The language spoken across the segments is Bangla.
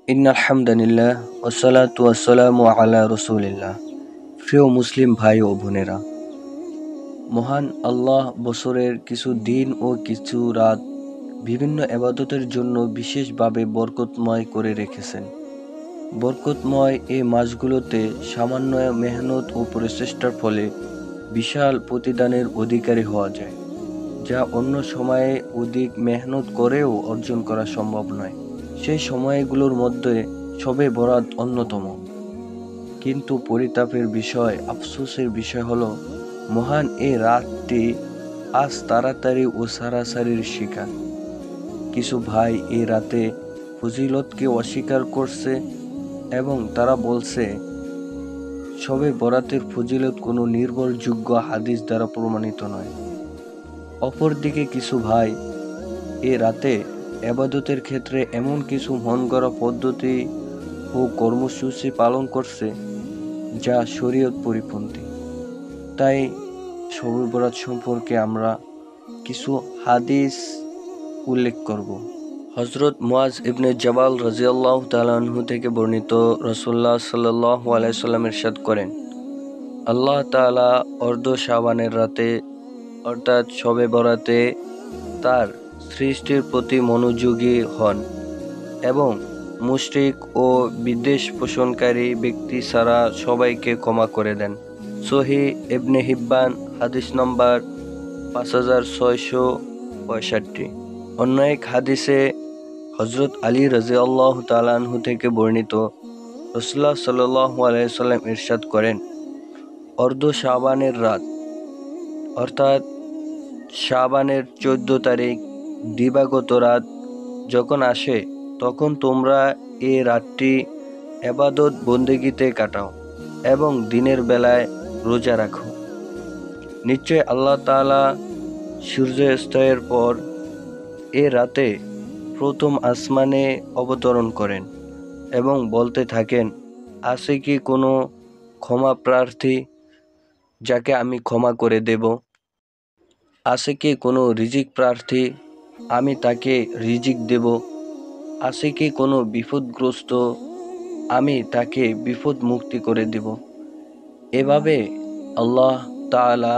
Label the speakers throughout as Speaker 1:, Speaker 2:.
Speaker 1: ইন্নাল হামদালিল্লাহ ওয়াসসালাতু ওয়াসসালামু আলা রাসূলিল্লাহ। প্রিয় মুসলিম ভাই ও বোনেরা, মহান আল্লাহ বছরের কিছু দিন ও কিছু রাত বিভিন্ন ইবাদতের জন্য বিশেষভাবে বরকতময় করে রেখেছেন। বরকতময় এই মাসগুলোতে সামান্য মেহনত ও প্রচেষ্টার ফলে বিশাল প্রতিদানের অধিকারী হওয়া যায়, যা অন্য সময়ে অধিক মেহনত করেও অর্জন করা সম্ভব নয়। সেই সময়গুলোর মধ্যে শবে বরাত অন্যতম। কিন্তু পরিতাপের বিষয়, আফসোসের বিষয় হলো, মহান এই রাতটি আজ তাড়াতাড়ি ও সারাসারির শিকার। কিছু ভাই এই রাতে ফজিলতকে অস্বীকার করছে এবং তারা বলছে শবে বরাতের ফজিলত কোনো নির্ভরযোগ্য হাদিস দ্বারা প্রমাণিত নয়। অপরদিকে কিছু ভাই এ রাতে ইবাদতের ক্ষেত্রে এমন কিছু মন গড়া পদ্ধতি ও কর্মসূচি পালন করছে যা শরীয়ত পরিপন্থী। তাই শবে বরাত সম্পর্কে আমরা কিছু হাদিস উল্লেখ করব। হযরত মুআজ ইবনে জাবাল রাদিয়াল্লাহু তাআলা আনহু থেকে বর্ণিত, রাসূলুল্লাহ সাল্লাল্লাহু আলাইহি সাল্লাম ইরশাদ করেন, আল্লাহ তাআলা অর্ধ শাবানের রাতে অর্থাৎ শবে বরাতে তার সৃষ্টির প্রতি মনোযোগী হন এবং মুশরিক ও বিদ্বেষ পোষণকারী ব্যক্তি ছাড়া সবাইকে ক্ষমা করে দেন। সহিহ ইবনে হিব্বান, হাদিস নম্বর 5665। অন্য এক হাদিসে হযরত আলী রাদিয়াল্লাহু তাআলা আনহু থেকে বর্ণিত, রাসূলুল্লাহ সাল্লাল্লাহু আলাইহি সাল্লাম ইরশাদ করেন, অর্ধ শাবানের রাত অর্থাৎ শাবানের 14 তারিখ দিবাগত রাত যখন আসে, তখন তোমরা এ রাতটি ইবাদত বন্দেগীতে কাটাও এবং দিনের বেলায় রোজা রাখো। নিশ্চয় আল্লাহ তাআলা সূর্যাস্তের পর এ রাতে প্রথম আসমানে অবতরণ করেন এবং বলতে থাকেন, আছে কি কোনো ক্ষমা প্রার্থী যাকে আমি ক্ষমা করে দেব? আছে কি কোনো রিজিক প্রার্থী, আমি তাকে রিজিক দেব? আছে কি কোনো বিপদগ্রস্ত, আমি তাকে বিপদ মুক্তি করে দেব? এভাবে আল্লাহ তাআলা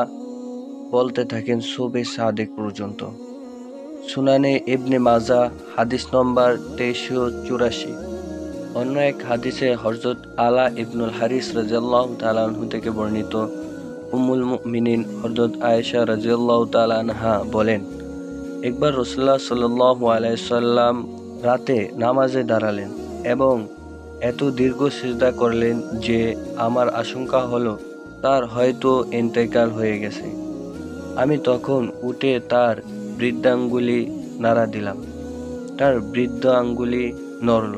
Speaker 1: বলতে থাকেন শবে সাদেক পর্যন্ত। সুনানে ইবনে মাজাহ, হাদিস নম্বর 2384। অন্য এক হাদিসে হযরত আলা ইবনুল হারিস রাদিয়াল্লাহু তাআলা আনহু থেকে বর্ণিত, উম্মুল মুমিনিন হযরত আয়েশা রাদিয়াল্লাহু তাআলা আনহা বলেন, একবার রাসূলুল্লাহ সাল্লাল্লাহু আলাইহি সাল্লাম রাতে নামাজে দাঁড়ালেন এবং এত দীর্ঘ সিজদা করলেন যে আমার আশঙ্কা হলো তার হয়তো ইন্তেকাল হয়ে গেছে। আমি তখন উঠে তার বৃদ্ধাঙ্গুলি নাড়া দিলাম। তার বৃদ্ধ আঙ্গুলি নড়ল।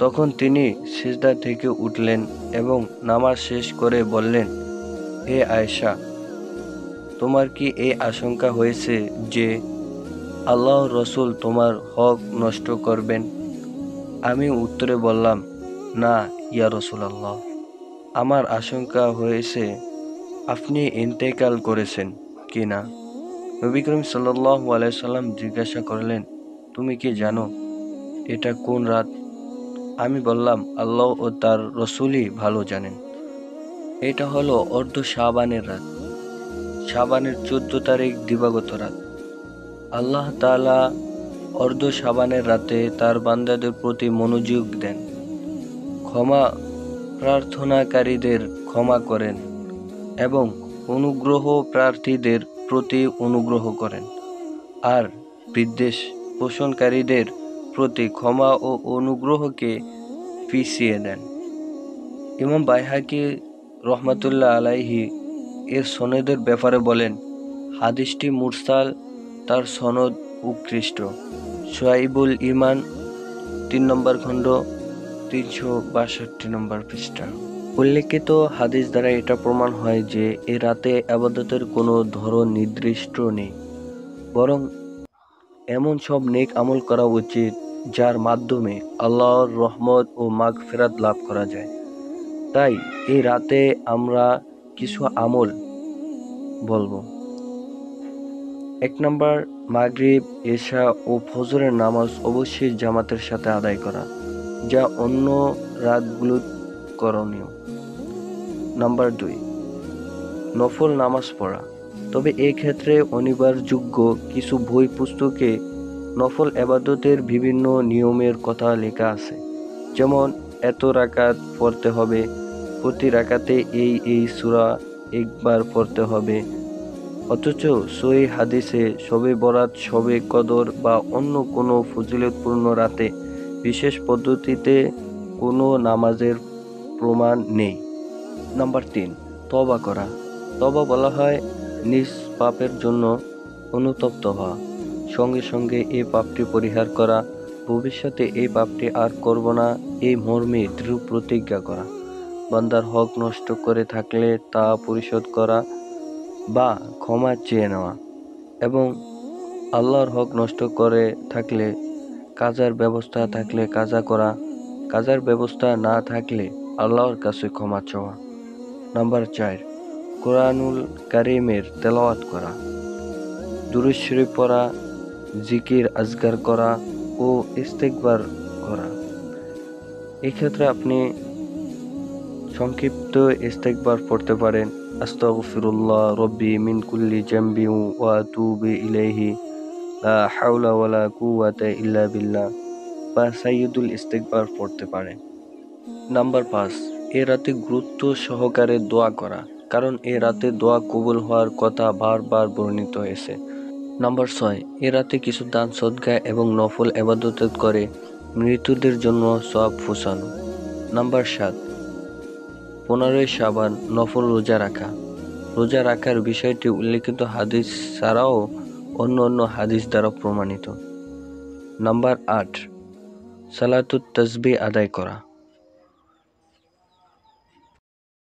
Speaker 1: তখন তিনি সিজদা থেকে উঠলেন এবং নামাজ শেষ করে বললেন, হে আয়েশা, তোমার কি এই আশঙ্কা হয়েছে যে আল্লাহর রাসূল তোমার হক নষ্ট করবেন? আমি উত্তরে বললাম, না ইয়া রাসূলুল্লাহ, আমার আশঙ্কা হয়েছে আপনি ইন্তেকাল করেছেন কিনা। নবী করিম সাল্লাল্লাহু আলাইহি সাল্লাম জিজ্ঞাসা করলেন, তুমি কি জানো এটা কোন রাত? আমি বললাম, আল্লাহ ও তার রাসূলই ভালো জানেন। এটা হলো অর্ধ শাবানের রাত, শাবানের 14 তারিখ দিবাগত রাত। আল্লাহ তাআলা অর্ধ শাবানের রাতে তার বান্দাদের প্রতি মনোযোগ দেন, ক্ষমা প্রার্থনাকারীদের ক্ষমা করেন এবং অনুগ্রহ প্রার্থীদের প্রতি অনুগ্রহ করেন, আর বিদ্বেষ পোষণকারীদের প্রতি ক্ষমা ও অনুগ্রহকে পিছিয়ে দেন। ইমাম বাইহাকি রহমাতুল্লাহ আলাইহি এর সনদের ব্যাপারে বলেন, হাদিসটি মুরসাল, তার সনদ উৎকৃষ্ট। শুআইবুল ঈমান 3 নম্বর খণ্ড 362 নম্বর পৃষ্ঠা। উল্লেখিত হাদিস দ্বারা এটা প্রমাণ হয় যে এ রাতে ইবাদতের কোনো ধরন নির্দিষ্ট নেই, বরং এমন সব নেক আমল করা উচিত যার মাধ্যমে আল্লাহর রহমত ও মাগফিরাত লাভ করা যায়। তাই এই রাতে আমরা কিছু আমল বলবো। 1 নম্বর, মাগরিব, এশা ও ফজরের নামাজ অবশ্যই জামাতের সাথে আদায় করা। যা অন্য রাতগুলো করণীয়। নাম্বার 2, নফল নামাজ পড়া। তবে এই ক্ষেত্রে অনিবার্যযোগ্য কিছু বই পুস্তকে নফল ইবাদতের বিভিন্ন নিয়মের কথা লেখা আছে, যেমন এত রাকাত পড়তে হবে, প্রতি রাকাতে এই সূরা একবার পড়তে হবে। অথচ সহিহ হাদিসে শবে বরাত, শবে কদর বা অন্য কোনো ফজিলতপূর্ণ রাতে বিশেষ পদ্ধতিতে কোনো নামাজের প্রমাণ নেই। নাম্বার 3, তওবা করা। তওবা বলা হয় নিজ পাপের জন্য অনুতপ্ত হওয়া, সঙ্গে সঙ্গে এই পাপটি পরিহার করা, ভবিষ্যতে এই পাপটি আর করব না এই মর্মে দৃঢ় প্রতিজ্ঞা করা, বান্দার হক নষ্ট করে থাকলে তা পরিশোধ করা বা ক্ষমা চেয়ে নেওয়া, এবং আল্লাহর হক নষ্ট করে থাকলে কাজার ব্যবস্থা থাকলে কাজা করা, কাজার ব্যবস্থা না থাকলে আল্লাহর কাছে ক্ষমা চাওয়া। নাম্বার 4, কোরআনুল কারীমের তেলাওয়াত করা, দুরূদ শরীফ পড়া, জিকির আজকার করা ও ইস্তেগফার করা। এক্ষেত্রে আপনি সংক্ষিপ্ত ইস্তেগফার পড়তে পারেন, আস্তাগফিরুল্লাহ রব্বি মিন কুল্লি জামবি ওয়া আতুবু ইলাইহি লা হাওলা ওয়ালা কুওয়াতা ইল্লা বিল্লাহ বা সাইয়্যিদুল ইস্তেগফার পড়তে পারেন। নাম্বার 5, এ রাতে গুরুত্ব সহকারে দোয়া করা, কারণ এ রাতে দোয়া কবুল হওয়ার কথা বারবার বর্ণিত হয়েছে। নাম্বার 6, এ রাতে কিছু দান সদকা এবং নফল ইবাদত করে মৃতদের জন্য সওয়াব পৌঁছানো। নাম্বার 7, 15 শাবান নফল রোজা রাখা। রোজা রাখার বিষয়টি উল্লেখিত হাদিস ছাড়াও অন্য হাদিস দ্বারা প্রমাণিত। নাম্বার 8, সালাতুত তাসবিহ আদায় করা।